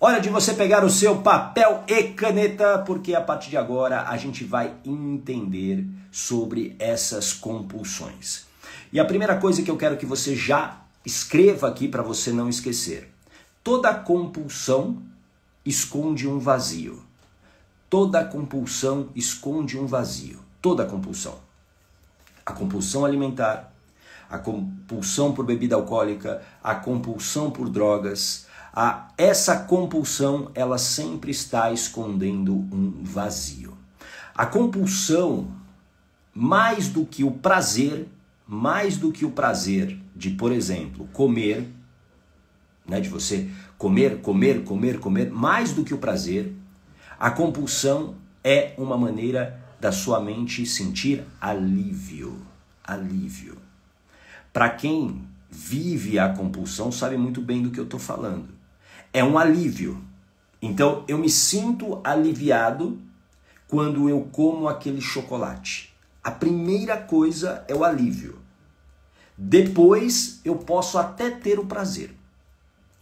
Hora de você pegar o seu papel e caneta, porque a partir de agora a gente vai entender sobre essas compulsões. E a primeira coisa que eu quero que você já escreva aqui para você não esquecer. Toda compulsão esconde um vazio. Toda compulsão esconde um vazio. Toda compulsão. A compulsão alimentar, a compulsão por bebida alcoólica, a compulsão por drogas, essa compulsão, ela sempre está escondendo um vazio. A compulsão, mais do que o prazer de, por exemplo, comer, né, de você comer, mais do que o prazer, a compulsão é uma maneira da sua mente sentir alívio. Alívio. Para quem vive a compulsão, sabe muito bem do que eu estou falando. É um alívio. Então, eu me sinto aliviado quando eu como aquele chocolate. A primeira coisa é o alívio. Depois, eu posso até ter o prazer.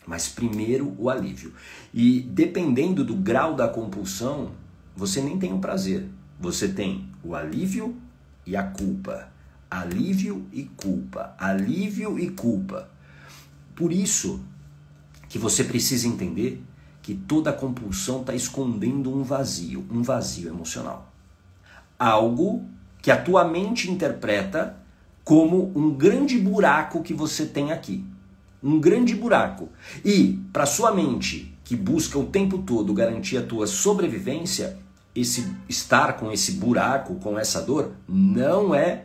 Mas primeiro, o alívio. E dependendo do grau da compulsão, você nem tem o prazer. Você tem o alívio e a culpa. Alívio e culpa. Alívio e culpa. Por isso que você precisa entender que toda compulsão está escondendo um vazio emocional. Algo que a tua mente interpreta como um grande buraco que você tem aqui. Um grande buraco. E para sua mente, que busca o tempo todo garantir a tua sobrevivência, esse estar com esse buraco, com essa dor, não é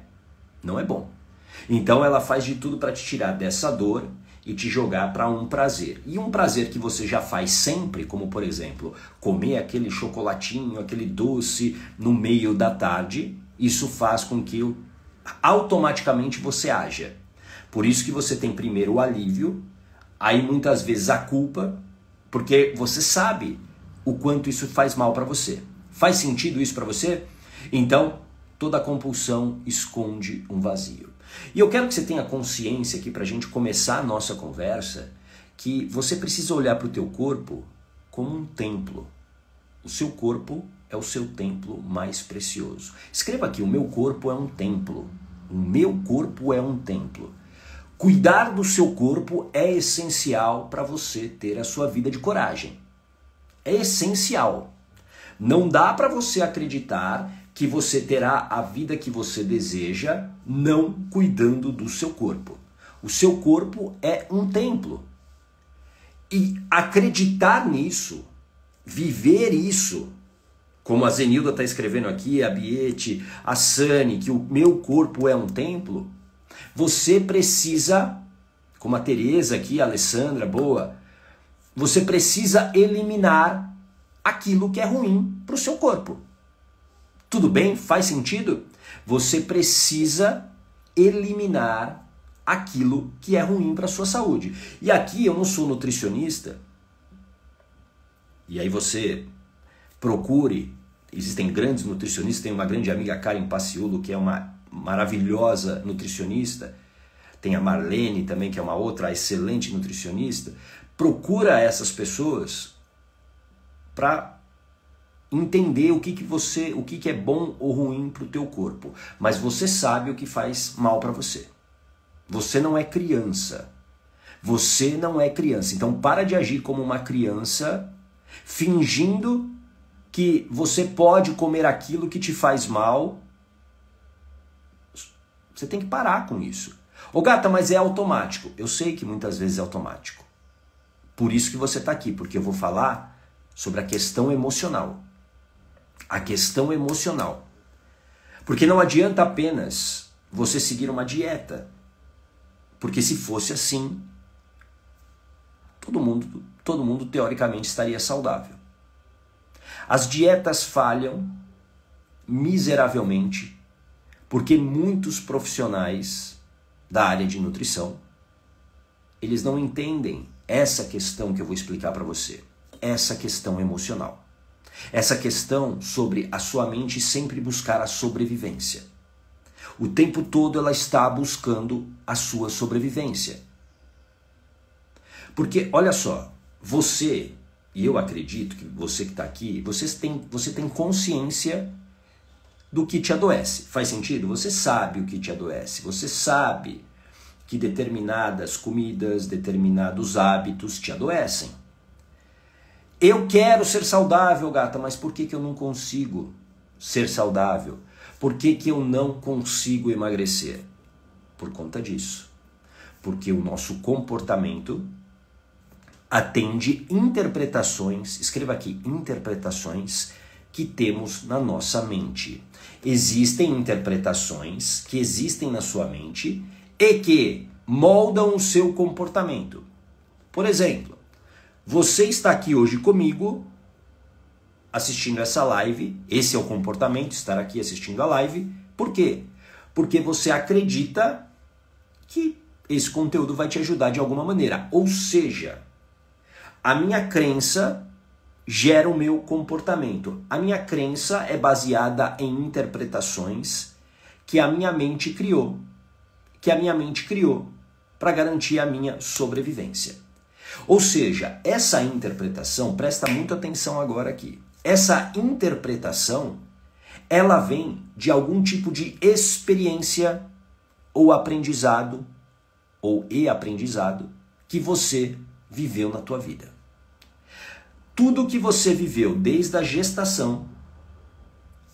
bom. Então ela faz de tudo para te tirar dessa dor e te jogar para um prazer. E um prazer que você já faz sempre, como por exemplo, comer aquele chocolatinho, aquele doce no meio da tarde, isso faz com que automaticamente você haja. Por isso que você tem primeiro o alívio, aí muitas vezes a culpa, porque você sabe o quanto isso faz mal para você. Faz sentido isso para você? Então, toda compulsão esconde um vazio. E eu quero que você tenha consciência aqui para a gente começar a nossa conversa, que você precisa olhar para o teu corpo como um templo. O seu corpo é o seu templo mais precioso. Escreva aqui, o meu corpo é um templo. O meu corpo é um templo. Cuidar do seu corpo é essencial para você ter a sua vida de coragem. É essencial. Não dá para você acreditar que você terá a vida que você deseja não cuidando do seu corpo. O seu corpo é um templo. E acreditar nisso, viver isso, como a Zenilda está escrevendo aqui, a Biete, a Sani, que o meu corpo é um templo, você precisa, como a Tereza aqui, a Alessandra, boa, você precisa eliminar aquilo que é ruim para o seu corpo. Tudo bem? Faz sentido? Você precisa eliminar aquilo que é ruim para a sua saúde. E aqui eu não sou nutricionista, e aí você procure, existem grandes nutricionistas, tem uma grande amiga, Karen Paciolo, que é uma maravilhosa nutricionista, tem a Marlene também, que é uma outra excelente nutricionista. Procura essas pessoas para entender o que é bom ou ruim para o teu corpo. Mas você sabe o que faz mal para você. Você não é criança. Você não é criança. Então para de agir como uma criança, fingindo que você pode comer aquilo que te faz mal. Você tem que parar com isso. Ô gata, mas é automático. Eu sei que muitas vezes é automático. Por isso que você está aqui, porque eu vou falar sobre a questão emocional. A questão emocional. Porque não adianta apenas você seguir uma dieta. Porque se fosse assim, todo mundo teoricamente estaria saudável. As dietas falham miseravelmente porque muitos profissionais da área de nutrição, eles não entendem essa questão que eu vou explicar para você. Essa questão emocional. Essa questão sobre a sua mente sempre buscar a sobrevivência. O tempo todo ela está buscando a sua sobrevivência. Porque, olha só, você e eu acredito que você que está aqui, você tem consciência do que te adoece. Faz sentido? Você sabe o que te adoece. Você sabe que determinadas comidas, determinados hábitos te adoecem. Eu quero ser saudável, gata, mas por que eu não consigo ser saudável? Por que eu não consigo emagrecer? Por conta disso. Porque o nosso comportamento atende interpretações, escreva aqui, interpretações que temos na nossa mente. Existem interpretações que existem na sua mente e que moldam o seu comportamento. Por exemplo, você está aqui hoje comigo, assistindo essa live, esse é o comportamento, estar aqui assistindo a live. Por quê? Porque você acredita que esse conteúdo vai te ajudar de alguma maneira. Ou seja, a minha crença gera o meu comportamento. A minha crença é baseada em interpretações que a minha mente criou. Para garantir a minha sobrevivência. Ou seja, essa interpretação, presta muita atenção agora aqui. Essa interpretação, ela vem de algum tipo de experiência ou aprendizado que você viveu na tua vida. Tudo que você viveu desde a gestação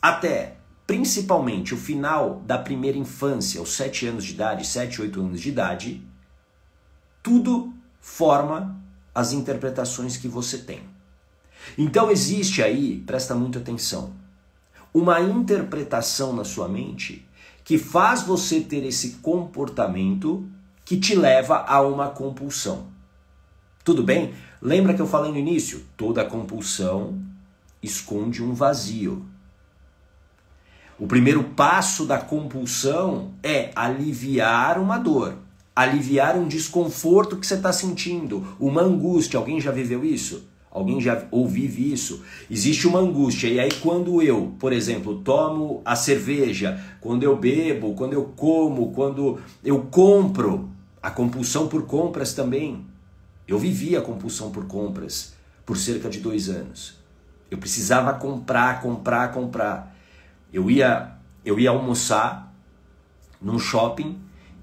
até principalmente o final da primeira infância, aos 7 anos de idade, 7, 8 anos de idade, tudo forma as interpretações que você tem. Então existe aí, presta muita atenção, uma interpretação na sua mente que faz você ter esse comportamento que te leva a uma compulsão. Tudo bem? Lembra que eu falei no início? Toda compulsão esconde um vazio. O primeiro passo da compulsão é aliviar uma dor, aliviar um desconforto que você está sentindo, uma angústia. Alguém já viveu isso? Alguém já vive isso? Existe uma angústia, e aí quando eu, por exemplo, tomo a cerveja, quando eu bebo, quando eu como, quando eu compro, a compulsão por compras também. Eu vivi a compulsão por compras por cerca de 2 anos. Eu precisava comprar. Eu ia almoçar num shopping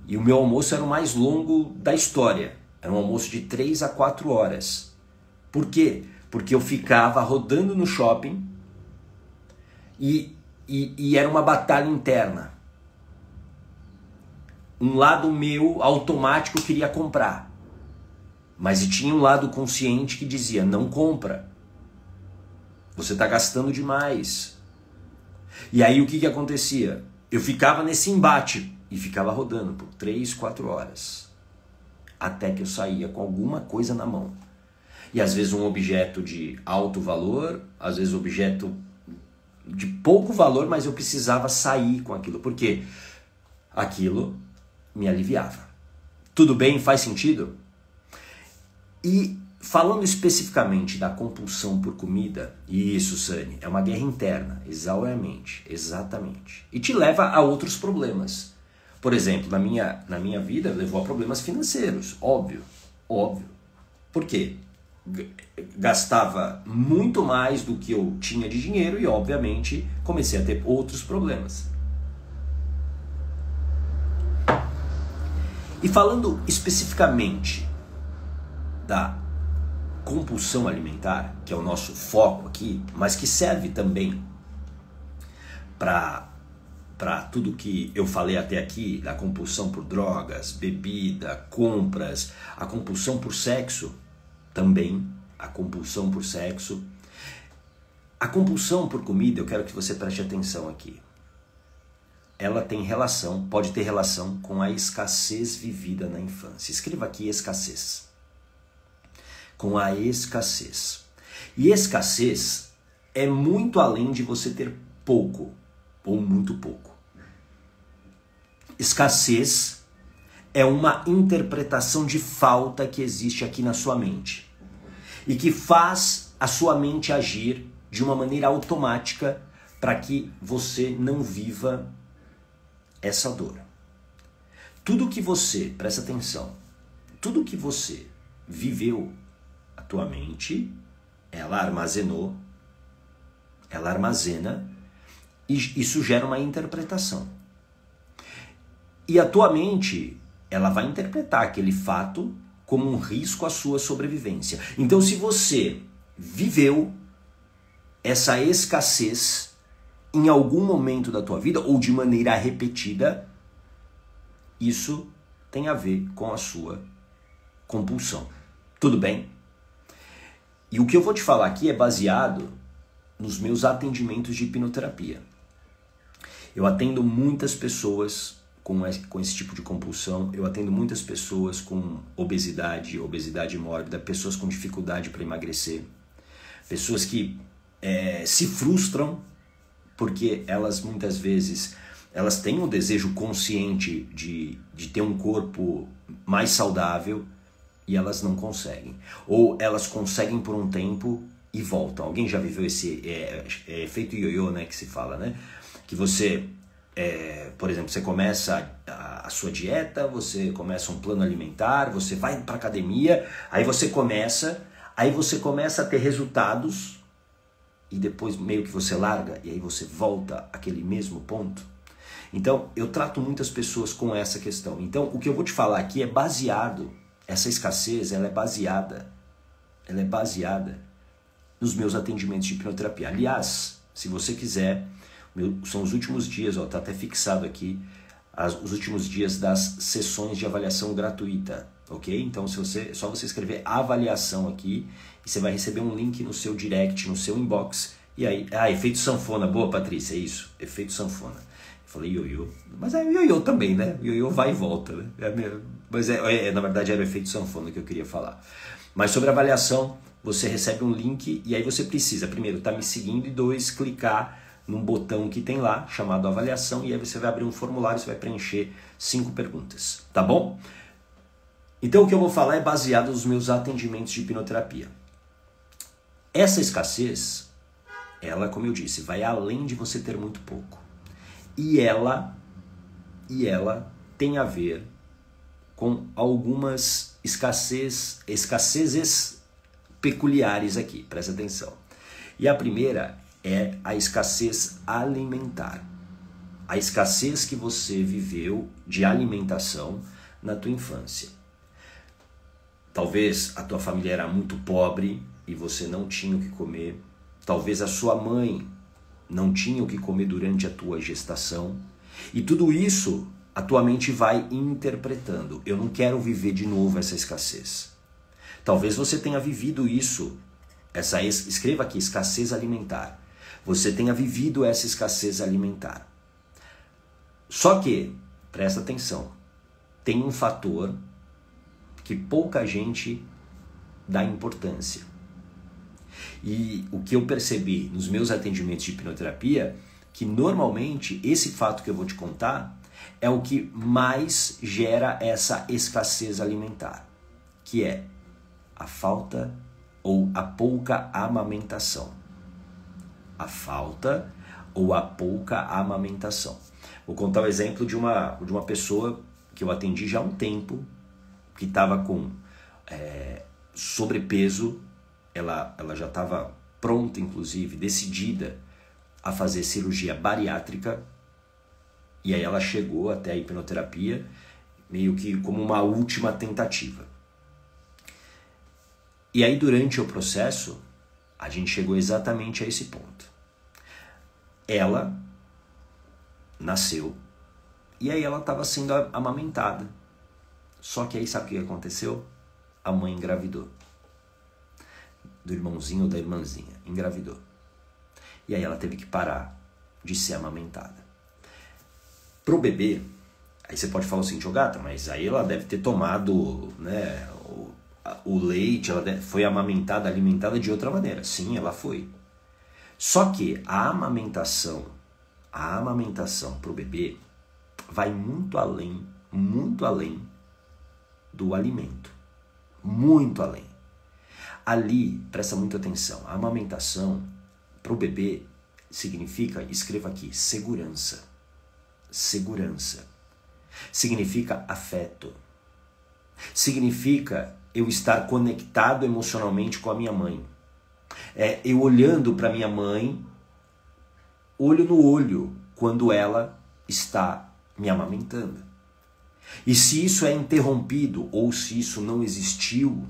e o meu almoço era o mais longo da história. Era um almoço de 3 a 4 horas. Por quê? Porque eu ficava rodando no shopping e era uma batalha interna. Um lado meu automático queria comprar, mas tinha um lado consciente que dizia, não compra. Você está gastando demais. E aí o que acontecia? Eu ficava nesse embate e ficava rodando por 3, 4 horas. Até que eu saía com alguma coisa na mão. E às vezes um objeto de alto valor, às vezes objeto de pouco valor, mas eu precisava sair com aquilo. Porque aquilo me aliviava. Tudo bem? Faz sentido? E falando especificamente da compulsão por comida, isso, Sani, é uma guerra interna, exatamente. E te leva a outros problemas. Por exemplo, na minha vida, levou a problemas financeiros, óbvio. Por quê? Gastava muito mais do que eu tinha de dinheiro e, obviamente, comecei a ter outros problemas. E falando especificamente da compulsão alimentar, que é o nosso foco aqui, mas que serve também para tudo que eu falei até aqui, da compulsão por drogas, bebida, compras, a compulsão por sexo também, a compulsão por sexo. A compulsão por comida, eu quero que você preste atenção aqui. Ela tem relação, pode ter relação com a escassez vivida na infância. Escreva aqui escassez. Com a escassez. E escassez é muito além de você ter pouco ou muito pouco. Escassez é uma interpretação de falta que existe aqui na sua mente e que faz a sua mente agir de uma maneira automática para que você não viva essa dor. Tudo que você, presta atenção, tudo que você viveu, a tua mente ela armazena, e isso gera uma interpretação. E a tua mente, ela vai interpretar aquele fato como um risco à sua sobrevivência. Então, se você viveu essa escassez em algum momento da tua vida, ou de maneira repetida, isso tem a ver com a sua compulsão. Tudo bem? E o que eu vou te falar aqui é baseado nos meus atendimentos de hipnoterapia. Eu atendo muitas pessoas com esse tipo de compulsão, eu atendo muitas pessoas com obesidade mórbida, pessoas com dificuldade para emagrecer, pessoas que se frustram porque elas muitas vezes elas têm um desejo consciente de ter um corpo mais saudável e elas não conseguem. Ou elas conseguem por um tempo e voltam. Alguém já viveu esse efeito ioiô, né, que se fala, né? Que você, por exemplo, você começa a sua dieta, você começa um plano alimentar, você vai para academia, aí você começa a ter resultados e depois meio que você larga e aí você volta àquele mesmo ponto. Então, eu trato muitas pessoas com essa questão. Então, o que eu vou te falar aqui é baseado, essa escassez, ela é baseada nos meus atendimentos de hipnoterapia. Aliás, se você quiser, são os últimos dias, tá até fixado aqui, os últimos dias das sessões de avaliação gratuita, ok? Então, é só você escrever avaliação aqui e você vai receber um link no seu direct, no seu inbox. E aí, efeito sanfona, boa Patrícia, é isso, efeito sanfona. Eu falei ioiô, mas é ioiô também, né? Ioiô vai e volta, né? Mas na verdade era o efeito sanfona que eu queria falar. Mas sobre a avaliação, você recebe um link e aí você precisa, primeiro, estar me seguindo e 2, clicar num botão que tem lá, chamado avaliação, e aí você vai abrir um formulário, você vai preencher 5 perguntas, tá bom? Então o que eu vou falar é baseado nos meus atendimentos de hipnoterapia. Essa escassez, ela, como eu disse, vai além de você ter muito pouco. E ela tem a ver com algumas escassezes peculiares aqui, presta atenção. E a primeira é a escassez alimentar. A escassez que você viveu de alimentação na tua infância. Talvez a tua família era muito pobre e você não tinha o que comer. Talvez a sua mãe não tinha o que comer durante a tua gestação. E tudo isso a tua mente vai interpretando. Eu não quero viver de novo essa escassez. Talvez você tenha vivido isso. Escreva aqui, escassez alimentar. Você tenha vivido essa escassez alimentar. Só que, presta atenção, tem um fator que pouca gente dá importância. E o que eu percebi nos meus atendimentos de hipnoterapia, que normalmente esse fato que eu vou te contar é o que mais gera essa escassez alimentar, que é a falta ou a pouca amamentação. A falta ou a pouca amamentação. Vou contar o exemplo de uma pessoa que eu atendi já há um tempo, que estava com sobrepeso, ela já estava pronta, inclusive, decidida a fazer cirurgia bariátrica, e aí ela chegou até a hipnoterapia, meio que como uma última tentativa. E aí, durante o processo, a gente chegou exatamente a esse ponto. Ela nasceu e aí ela estava sendo amamentada. Só que aí sabe o que aconteceu? A mãe engravidou. Do irmãozinho ou da irmãzinha. Engravidou. E aí ela teve que parar de ser amamentada. Pro bebê, aí você pode falar assim, Gata, mas aí ela deve ter tomado, né, o leite, ela foi amamentada, alimentada de outra maneira. Sim, ela foi. Só que a amamentação para o bebê vai muito além do alimento. Muito além. Ali, presta muita atenção, a amamentação para o bebê significa, escreva aqui, segurança. Segurança. Significa afeto. Significa eu estar conectado emocionalmente com a minha mãe. É eu olhando para minha mãe, olho no olho, quando ela está me amamentando. E se isso é interrompido, ou se isso não existiu,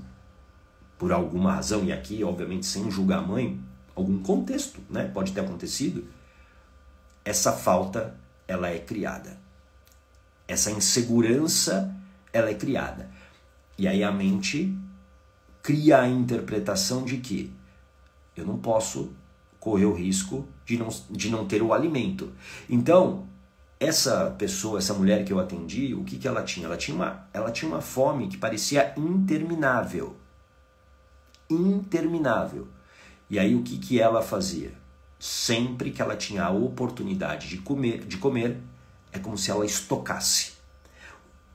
por alguma razão, e aqui, obviamente, sem julgar a mãe, algum contexto, né? Pode ter acontecido, essa falta, ela é criada. Essa insegurança, ela é criada. E aí a mente cria a interpretação de que eu não posso correr o risco de não ter o alimento. Então, essa pessoa, essa mulher que eu atendi, o que ela tinha? Ela tinha uma fome que parecia interminável. Interminável. E aí o que ela fazia? Sempre que ela tinha a oportunidade de comer, é como se ela estocasse.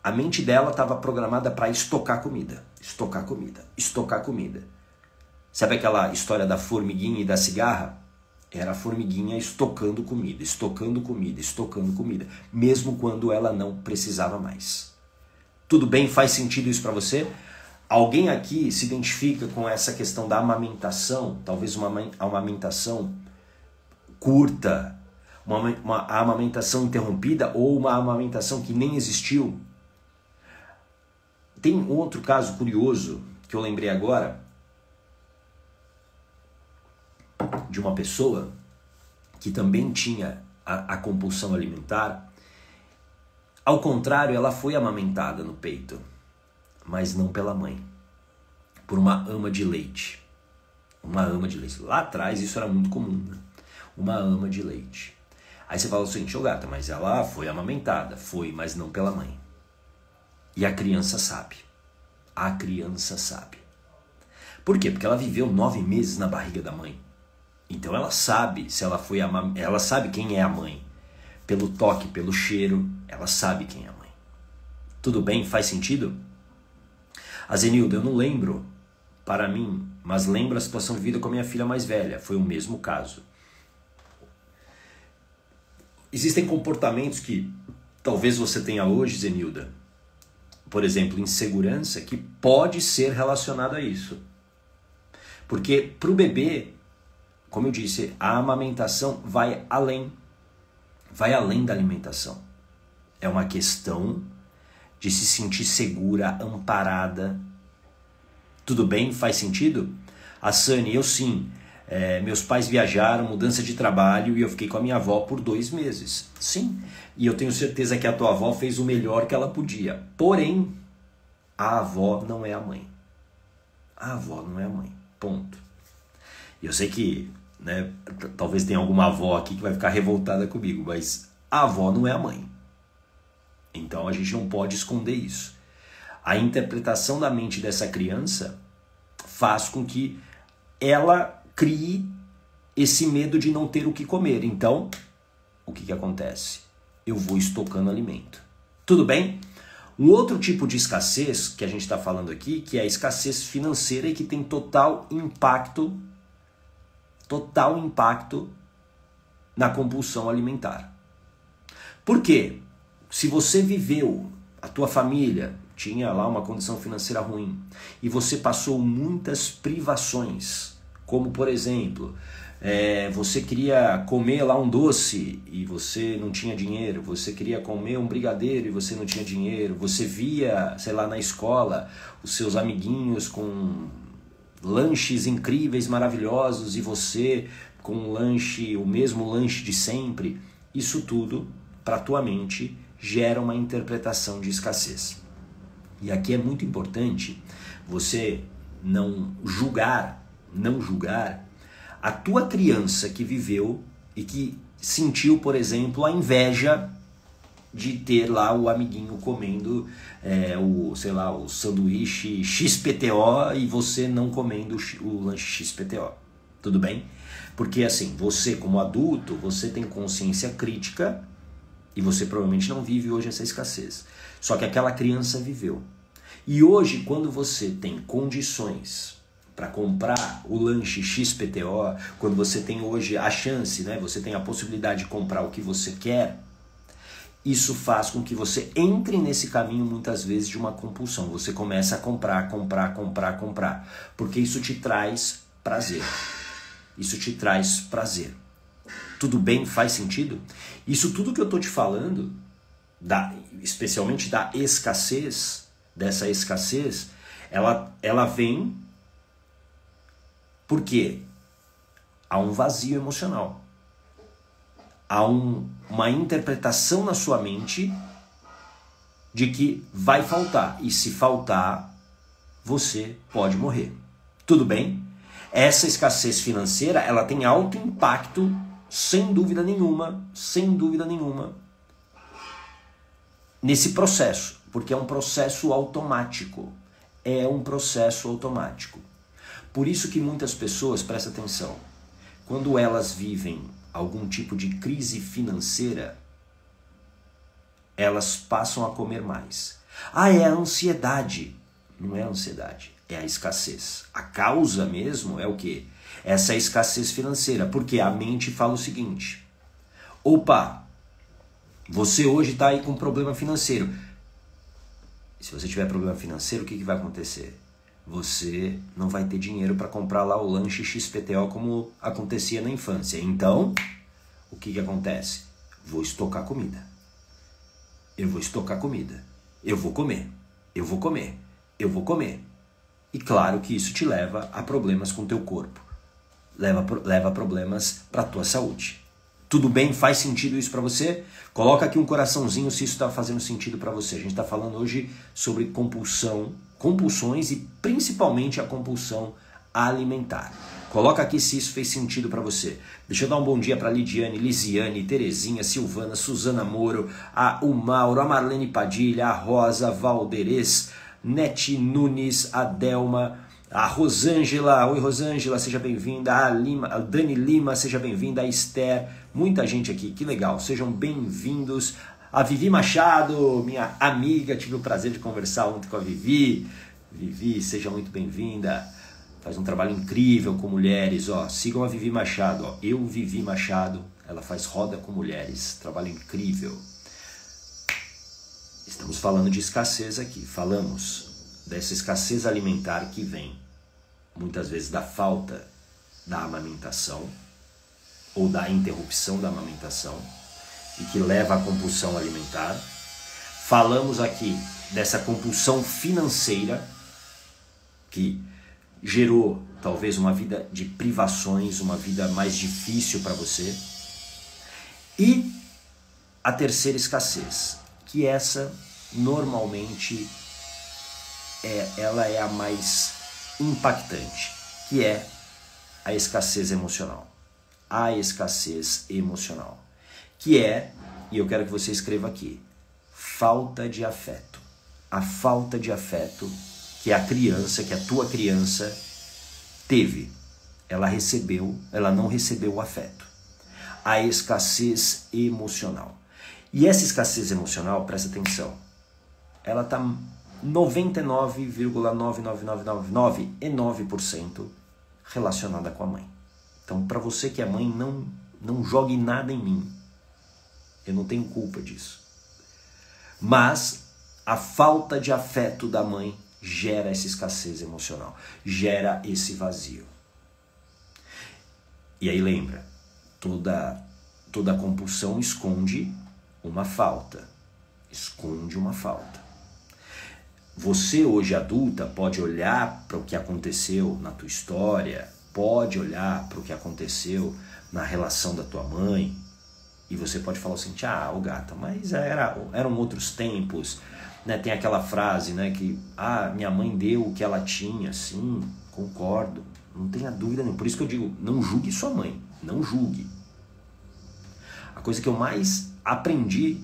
A mente dela estava programada para estocar comida, estocar comida, estocar comida. Sabe aquela história da formiguinha e da cigarra? Era a formiguinha estocando comida, estocando comida, estocando comida, mesmo quando ela não precisava mais. Tudo bem? Faz sentido isso para você? Alguém aqui se identifica com essa questão da amamentação, talvez uma amamentação curta, uma amamentação interrompida ou uma amamentação que nem existiu? Tem um outro caso curioso que eu lembrei agora, de uma pessoa que também tinha a compulsão alimentar. Ao contrário, ela foi amamentada no peito, mas não pela mãe, por uma ama de leite. Uma ama de leite. Lá atrás isso era muito comum, né? Uma ama de leite. Aí você fala o seguinte: ô gata, mas ela foi amamentada. Foi, mas não pela mãe. E a criança sabe. A criança sabe. Por quê? Porque ela viveu 9 meses na barriga da mãe. Então ela sabe se ela foi ela sabe quem é a mãe. Pelo toque, pelo cheiro, ela sabe quem é a mãe. Tudo bem? Faz sentido? Azenilda, eu não lembro para mim, mas lembro a situação vivida com a minha filha mais velha. Foi o mesmo caso. Existem comportamentos que talvez você tenha hoje, Zenilda. Por exemplo, insegurança, que pode ser relacionado a isso. Porque para o bebê, como eu disse, a amamentação vai além da alimentação. É uma questão de se sentir segura, amparada. Tudo bem? Faz sentido? A Sani, eu sim. Meus pais viajaram, mudança de trabalho, e eu fiquei com a minha avó por 2 meses. Sim. E eu tenho certeza que a tua avó fez o melhor que ela podia. Porém, a avó não é a mãe. A avó não é a mãe. Ponto. E eu sei que, né, talvez tenha alguma avó aqui que vai ficar revoltada comigo, mas a avó não é a mãe. Então a gente não pode esconder isso. A interpretação da mente dessa criança faz com que ela crie esse medo de não ter o que comer. Então, o que acontece? Eu vou estocando alimento. Tudo bem? Um outro tipo de escassez que a gente está falando aqui, que é a escassez financeira e que tem total impacto na compulsão alimentar. Por quê? Se você viveu, a tua família tinha lá uma condição financeira ruim e você passou muitas privações, como por exemplo, você queria comer lá um doce e você não tinha dinheiro, você queria comer um brigadeiro e você não tinha dinheiro, você via, sei lá, na escola os seus amiguinhos com lanches incríveis, maravilhosos, e você com o mesmo lanche de sempre. Isso tudo, para a tua mente, gera uma interpretação de escassez. E aqui é muito importante você não julgar a tua criança que viveu e que sentiu, por exemplo, a inveja de ter lá o amiguinho comendo o sanduíche XPTO e você não comendo o lanche XPTO. Tudo bem? Porque assim, você como adulto, você tem consciência crítica e você provavelmente não vive hoje essa escassez. Só que aquela criança viveu. E hoje, quando você tem condições para comprar o lanche XPTO, quando você tem hoje a chance, né, você tem a possibilidade de comprar o que você quer, isso faz com que você entre nesse caminho muitas vezes de uma compulsão. Você começa a comprar, porque isso te traz prazer. isso te traz prazer. Tudo bem? Faz sentido? Isso tudo que eu estou te falando, especialmente da escassez, dessa escassez, ela vem porque há um vazio emocional. Há uma interpretação na sua mente de que vai faltar. E se faltar, você pode morrer. Tudo bem? Essa escassez financeira, ela tem alto impacto, sem dúvida nenhuma, nesse processo. Porque é um processo automático. É um processo automático. Por isso que muitas pessoas, presta atenção, quando elas vivem algum tipo de crise financeira, elas passam a comer mais. É a ansiedade. Não é a ansiedade, é a escassez. A causa mesmo é o quê? Essa escassez financeira, porque a mente fala o seguinte: opa, você hoje está aí com problema financeiro. Se você tiver problema financeiro, o que vai acontecer? Você não vai ter dinheiro para comprar lá o lanche XPTO como acontecia na infância. Então, o que acontece? Vou estocar comida. Eu vou estocar comida. Eu vou comer. Eu vou comer. Eu vou comer. E claro que isso te leva a problemas com o teu corpo. Leva a problemas para a tua saúde. Tudo bem? Faz sentido isso para você? Coloca aqui um coraçãozinho se isso está fazendo sentido para você. A gente está falando hoje sobre compulsões e principalmente a compulsão alimentar. Coloca aqui se isso fez sentido para você. Deixa eu dar um bom dia para Lidiane, Lisiane, Terezinha, Silvana, Suzana Moro, o Mauro, a Marlene Padilha, a Rosa, a Valderez, Nete Nunes, a Delma, a Rosângela. Oi, Rosângela, seja bem-vinda. A Dani Lima, seja bem-vinda. A Esther, muita gente aqui, que legal. Sejam bem-vindos. A Vivi Machado, minha amiga, tive o prazer de conversar ontem com a Vivi. Vivi, seja muito bem-vinda. Faz um trabalho incrível com mulheres. Sigam a Vivi Machado. Eu, Vivi Machado, ela faz roda com mulheres. Trabalho incrível. Estamos falando de escassez aqui. Falamos dessa escassez alimentar que vem muitas vezes da falta da amamentação ou da interrupção da amamentação e que leva à compulsão alimentar. Falamos aqui dessa compulsão financeira que gerou talvez uma vida de privações, uma vida mais difícil para você. E a terceira escassez, que essa normalmente ela é a mais impactante, que é a escassez emocional. A escassez emocional, que é, e eu quero que você escreva aqui, falta de afeto. A falta de afeto que a criança, que a tua criança teve. Ela não recebeu o afeto. A escassez emocional. E essa escassez emocional, presta atenção, ela está 99,99999% relacionada com a mãe. Então, para você que é mãe, não jogue nada em mim. Eu não tenho culpa disso. Mas a falta de afeto da mãe gera essa escassez emocional, gera esse vazio. E aí lembra, toda compulsão esconde uma falta. Esconde uma falta. Você hoje adulta pode olhar para o que aconteceu na tua história, pode olhar para o que aconteceu na relação da tua mãe, e você pode falar assim, gata, mas eram outros tempos, né? Tem aquela frase, né, que minha mãe deu o que ela tinha. Sim, concordo, não tenha dúvida nenhuma. Por isso que eu digo, não julgue sua mãe, não julgue. A coisa que eu mais aprendi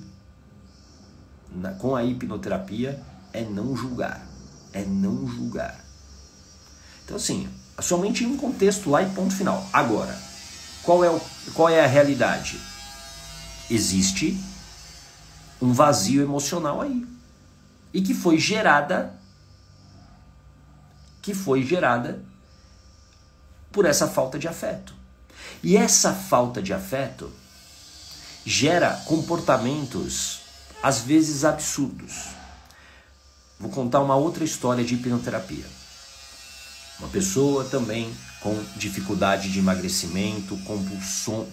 com a hipnoterapia é não julgar. É não julgar. Então assim, a sua mente em um contexto lá e ponto final. Agora, qual é a realidade? Existe um vazio emocional aí. E que foi gerada por essa falta de afeto. E essa falta de afeto gera comportamentos às vezes absurdos. Vou contar uma outra história de hipnoterapia. Uma pessoa também com dificuldade de emagrecimento,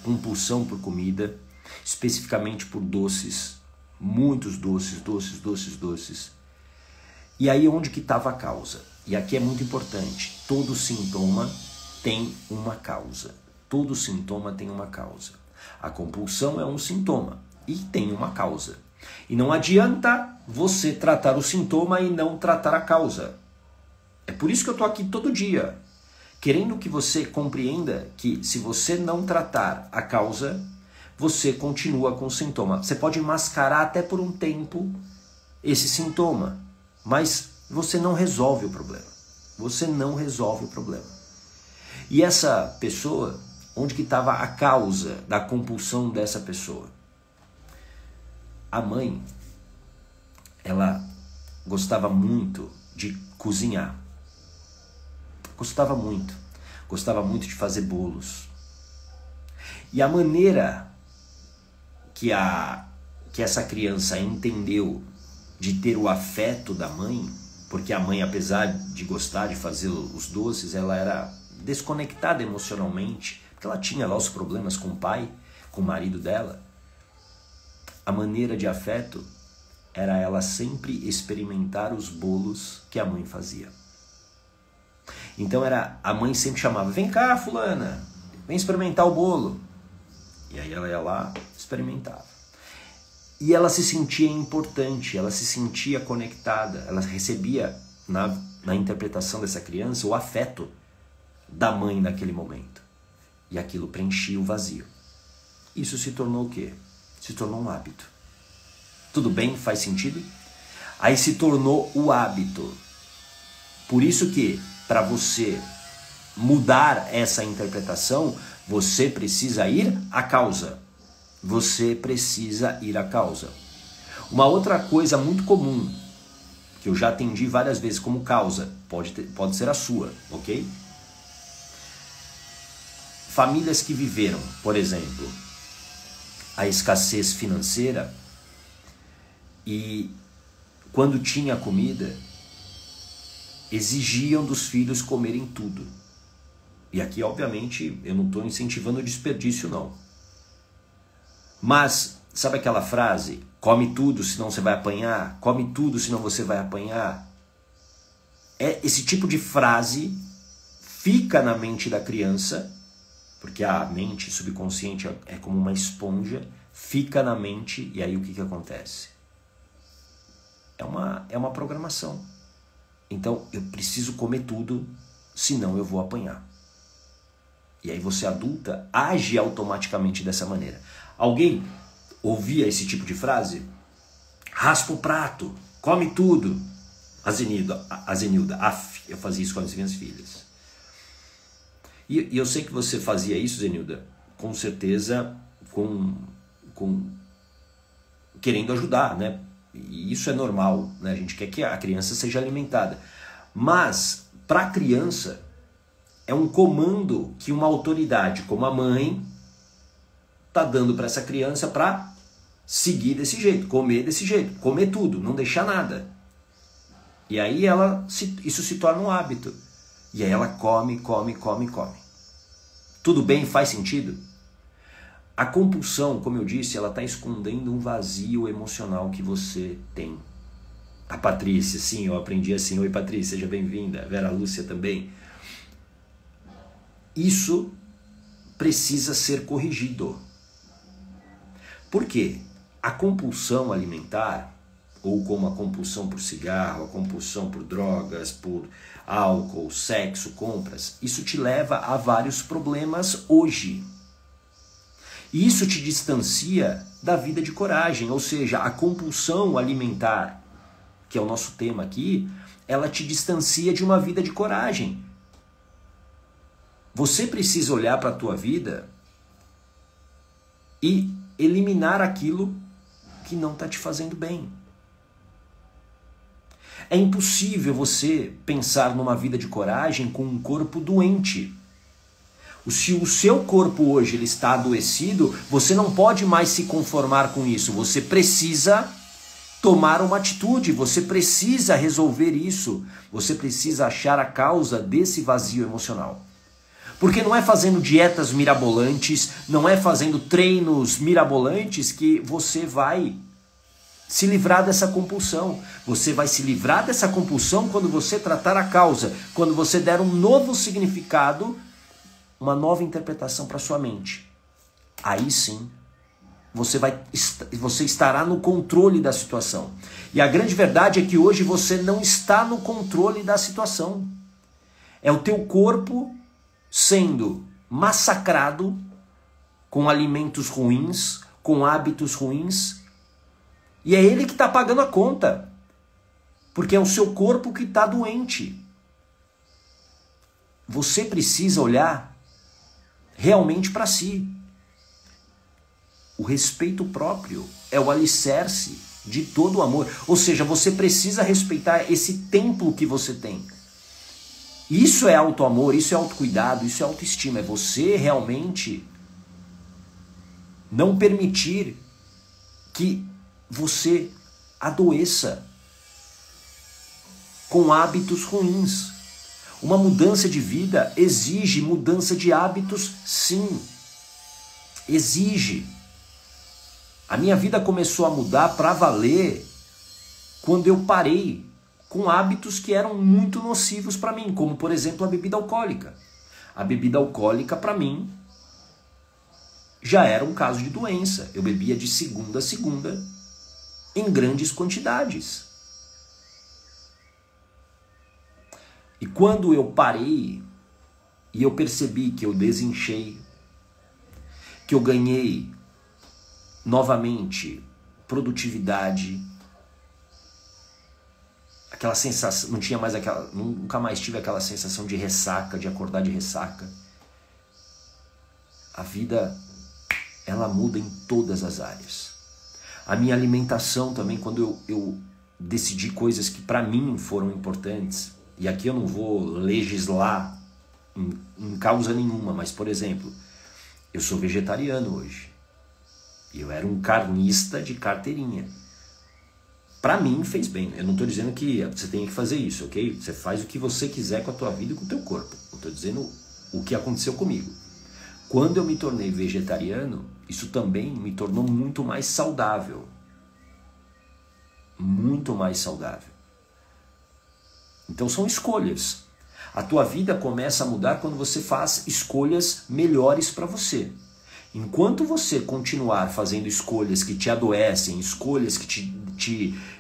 compulsão por comida, especificamente por doces, muitos doces. E aí onde que estava a causa? E aqui é muito importante, todo sintoma tem uma causa. Todo sintoma tem uma causa. A compulsão é um sintoma e tem uma causa. E não adianta você tratar o sintoma e não tratar a causa. É por isso que eu estou aqui todo dia, querendo que você compreenda que se você não tratar a causa, você continua com o sintoma. Você pode mascarar até por um tempo esse sintoma, mas você não resolve o problema. Você não resolve o problema. E essa pessoa, onde que estava a causa da compulsão dessa pessoa? A mãe, ela gostava muito de cozinhar. Gostava muito de fazer bolos. E a maneira que essa criança entendeu de ter o afeto da mãe, porque a mãe, apesar de gostar de fazer os doces, ela era desconectada emocionalmente, porque ela tinha lá os problemas com o pai, com o marido dela. A maneira de afeto era ela sempre experimentar os bolos que a mãe fazia. Então a mãe sempre chamava, vem cá fulana, vem experimentar o bolo. E aí ela ia lá, experimentava. E ela se sentia importante, ela se sentia conectada, ela recebia na interpretação dessa criança o afeto da mãe naquele momento. E aquilo preenchia o vazio. Isso se tornou o quê? Se tornou um hábito. Tudo bem? Faz sentido? Aí se tornou o hábito. Por isso que, para você mudar essa interpretação, você precisa ir à causa. Você precisa ir à causa. Uma outra coisa muito comum, que eu já atendi várias vezes como causa, pode ser a sua, ok? Famílias que viveram, por exemplo, a escassez financeira e quando tinha comida, exigiam dos filhos comerem tudo. E aqui, obviamente, eu não estou incentivando o desperdício, não. Mas, sabe aquela frase? Come tudo, senão você vai apanhar. Come tudo, senão você vai apanhar. Esse tipo de frase fica na mente da criança, porque a mente subconsciente é como uma esponja, fica na mente, e aí o que acontece? É uma programação. Então, eu preciso comer tudo, senão eu vou apanhar. E aí você, adulta, age automaticamente dessa maneira. Alguém ouvia esse tipo de frase? Raspa o prato, come tudo. A Zenilda, eu fazia isso com as minhas filhas. E eu sei que você fazia isso, Zenilda, com certeza, querendo ajudar, né? E isso é normal, né? A gente quer que a criança seja alimentada. Mas, para a criança, é um comando que uma autoridade como a mãe está dando para essa criança para seguir desse jeito, comer tudo, não deixar nada. E aí isso se torna um hábito. E aí ela come. Tudo bem? Faz sentido? A compulsão, como eu disse, ela está escondendo um vazio emocional que você tem. A Patrícia, sim, eu aprendi assim. Oi, Patrícia, seja bem-vinda. Vera Lúcia também. Isso precisa ser corrigido. Por quê? A compulsão alimentar, ou como a compulsão por cigarro, a compulsão por drogas, por álcool, sexo, compras, isso te leva a vários problemas hoje. E isso te distancia da vida de coragem, ou seja, a compulsão alimentar, que é o nosso tema aqui, ela te distancia de uma vida de coragem. Você precisa olhar para a tua vida e eliminar aquilo que não está te fazendo bem. É impossível você pensar numa vida de coragem com um corpo doente. Se o seu corpo hoje ele está adoecido, você não pode mais se conformar com isso. Você precisa tomar uma atitude, você precisa resolver isso. Você precisa achar a causa desse vazio emocional. Porque não é fazendo dietas mirabolantes, não é fazendo treinos mirabolantes que você vai se livrar dessa compulsão. Você vai se livrar dessa compulsão quando você tratar a causa, quando você der um novo significado, uma nova interpretação para sua mente. Aí sim, você estará no controle da situação. E a grande verdade é que hoje você não está no controle da situação. É o teu corpo sendo massacrado com alimentos ruins, com hábitos ruins, e é ele que está pagando a conta, porque é o seu corpo que está doente. Você precisa olhar realmente para si. O respeito próprio é o alicerce de todo o amor. Ou seja, você precisa respeitar esse templo que você tem. Isso é autoamor, isso é autocuidado, isso é autoestima. É você realmente não permitir que você adoeça com hábitos ruins. Uma mudança de vida exige mudança de hábitos, sim. Exige. A minha vida começou a mudar para valer quando eu parei com hábitos que eram muito nocivos para mim, como por exemplo a bebida alcoólica. A bebida alcoólica para mim já era um caso de doença. Eu bebia de segunda a segunda em grandes quantidades. E quando eu parei e eu percebi que eu desinchei, que eu ganhei novamente produtividade, aquela sensação, não tinha mais aquela, nunca mais tive aquela sensação de ressaca, de acordar de ressaca. A vida, ela muda em todas as áreas. A minha alimentação também, quando eu decidi coisas que para mim foram importantes, e aqui eu não vou legislar em causa nenhuma, mas por exemplo, eu sou vegetariano hoje. E eu era um carnista de carteirinha. Para mim fez bem. Eu não estou dizendo que você tem que fazer isso, ok? Você faz o que você quiser com a tua vida e com o teu corpo. Eu estou dizendo o que aconteceu comigo. Quando eu me tornei vegetariano, isso também me tornou muito mais saudável. Muito mais saudável. Então são escolhas. A tua vida começa a mudar quando você faz escolhas melhores para você. Enquanto você continuar fazendo escolhas que te adoecem, escolhas que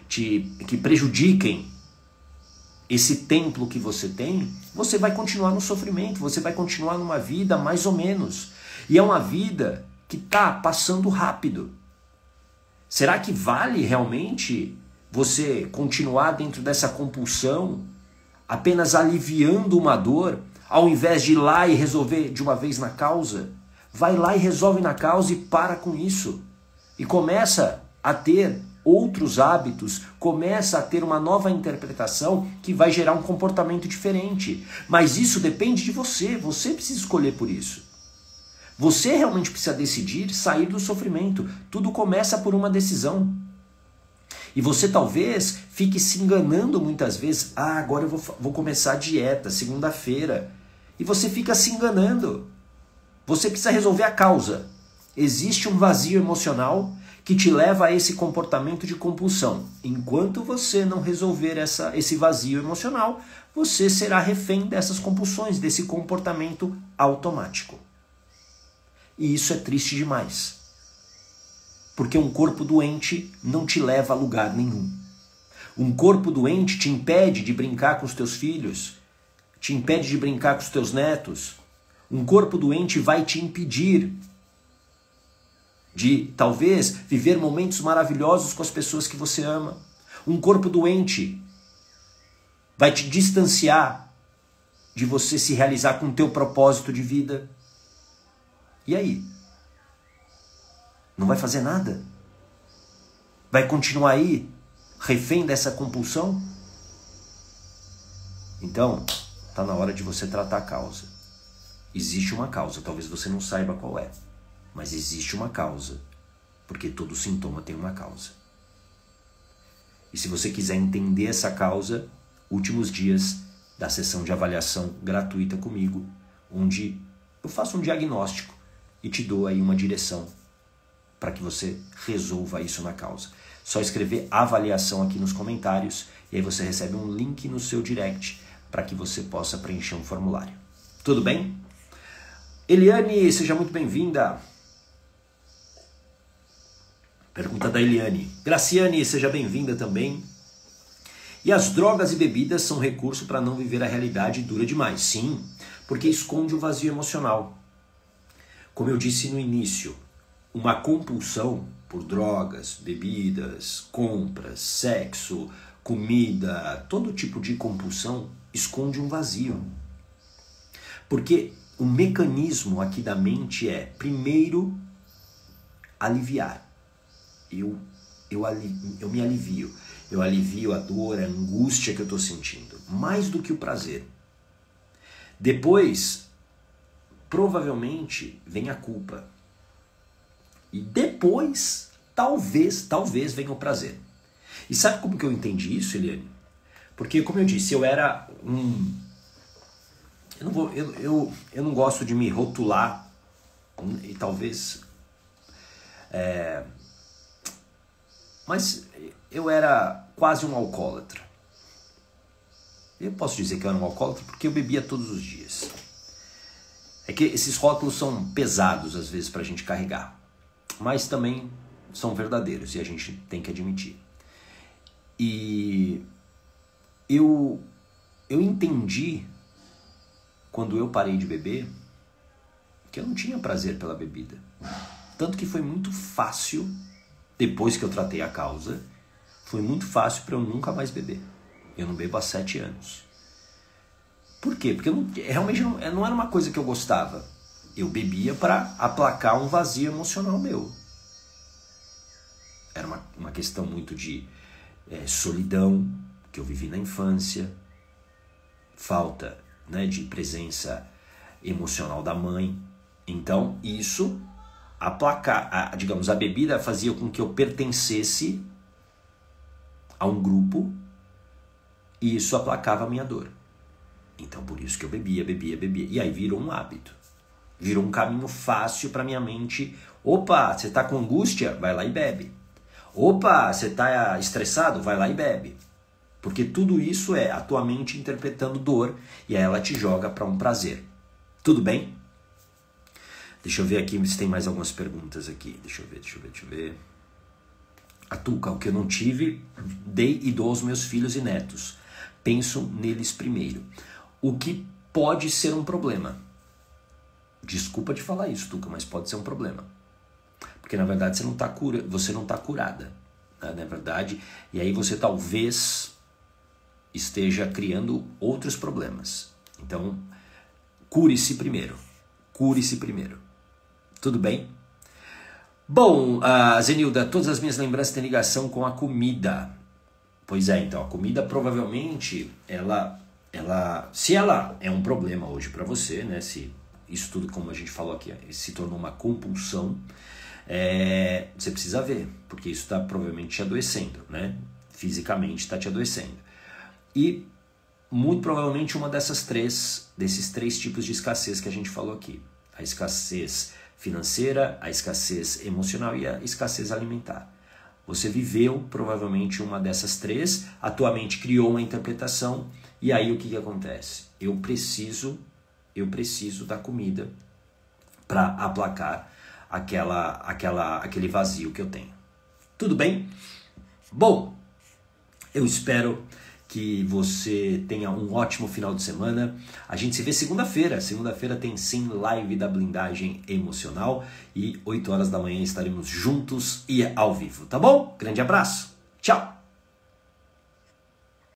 que prejudiquem esse templo que você tem, você vai continuar no sofrimento, você vai continuar numa vida mais ou menos. E é uma vida que está passando rápido. Será que vale realmente você continuar dentro dessa compulsão, apenas aliviando uma dor, ao invés de ir lá e resolver de uma vez na causa? Vai lá e resolve na causa e para com isso. E começa a ter outros hábitos, começa a ter uma nova interpretação que vai gerar um comportamento diferente. Mas isso depende de você, você precisa escolher por isso. Você realmente precisa decidir sair do sofrimento. Tudo começa por uma decisão. E você talvez fique se enganando muitas vezes. Ah, agora eu vou começar a dieta, segunda-feira. E você fica se enganando. Você precisa resolver a causa. Existe um vazio emocional que te leva a esse comportamento de compulsão. Enquanto você não resolver esse vazio emocional, você será refém dessas compulsões, desse comportamento automático. E isso é triste demais. Porque um corpo doente não te leva a lugar nenhum. Um corpo doente te impede de brincar com os teus filhos, te impede de brincar com os teus netos. Um corpo doente vai te impedir de, talvez, viver momentos maravilhosos com as pessoas que você ama. Um corpo doente vai te distanciar de você se realizar com o teu propósito de vida. E aí? Não vai fazer nada? Vai continuar aí, refém dessa compulsão? Então, está na hora de você tratar a causa. Existe uma causa, talvez você não saiba qual é, mas existe uma causa, porque todo sintoma tem uma causa. E se você quiser entender essa causa, últimos dias da sessão de avaliação gratuita comigo, onde eu faço um diagnóstico e te dou aí uma direção para que você resolva isso na causa. Só escrever avaliação aqui nos comentários e aí você recebe um link no seu direct para que você possa preencher um formulário. Tudo bem? Eliane, seja muito bem-vinda. Pergunta da Eliane. Graciane, seja bem-vinda também. E as drogas e bebidas são recurso para não viver a realidade dura demais. Sim, porque esconde o vazio emocional. Como eu disse no início, uma compulsão por drogas, bebidas, compras, sexo, comida, todo tipo de compulsão esconde um vazio. Porque o mecanismo aqui da mente é, primeiro, aliviar. Eu me alivio. Eu alivio a dor, a angústia que eu estou sentindo. Mais do que o prazer. Depois, provavelmente, vem a culpa. E depois, talvez venha o prazer. E sabe como que eu entendi isso, Eliane? Porque, como eu disse, eu era um... Eu não gosto de me rotular e talvez... Mas eu era quase um alcoólatra. Eu posso dizer que eu era um alcoólatra porque eu bebia todos os dias. É que esses rótulos são pesados às vezes para a gente carregar. Mas também são verdadeiros e a gente tem que admitir. E eu entendi, quando eu parei de beber, que eu não tinha prazer pela bebida. Tanto que foi muito fácil, depois que eu tratei a causa, foi muito fácil para eu nunca mais beber. Eu não bebo há 7 anos. Por quê? Porque realmente não era uma coisa que eu gostava. Eu bebia para aplacar um vazio emocional meu. Era uma questão muito de solidão, que eu vivi na infância, falta, né, de presença emocional da mãe. Então, isso, digamos, a bebida fazia com que eu pertencesse a um grupo e isso aplacava a minha dor. Então, por isso que eu bebia. E aí virou um hábito. Virou um caminho fácil para minha mente. Opa, você está com angústia? Vai lá e bebe. Opa, você está estressado? Vai lá e bebe. Porque tudo isso é a tua mente interpretando dor e aí ela te joga para um prazer. Tudo bem? Deixa eu ver aqui se tem mais algumas perguntas aqui. Deixa eu ver. A Tuca, o que eu não tive, dei e dou aos meus filhos e netos. Penso neles primeiro. O que pode ser um problema. Desculpa te falar isso, Tuca, mas pode ser um problema. Porque na verdade você não está curada. Né? Na verdade, e aí você talvez esteja criando outros problemas. Então, cure-se primeiro. Tudo bem? Bom, Zenilda, todas as minhas lembranças têm ligação com a comida. Pois é, então, a comida provavelmente, se ela é um problema hoje para você, né? Se isso tudo, como a gente falou aqui, se tornou uma compulsão, você precisa ver, porque isso está provavelmente te adoecendo, né? Fisicamente está te adoecendo. E muito provavelmente uma desses três tipos de escassez que a gente falou aqui. A escassez financeira, a escassez emocional e a escassez alimentar. Você viveu provavelmente uma dessas três, a tua mente criou uma interpretação e aí o que acontece? Eu preciso da comida para aplacar aquele vazio que eu tenho. Tudo bem? Bom, eu espero que você tenha um ótimo final de semana. A gente se vê segunda-feira. Segunda-feira tem sim live da blindagem emocional e 8 horas da manhã estaremos juntos e ao vivo, tá bom? Grande abraço. Tchau.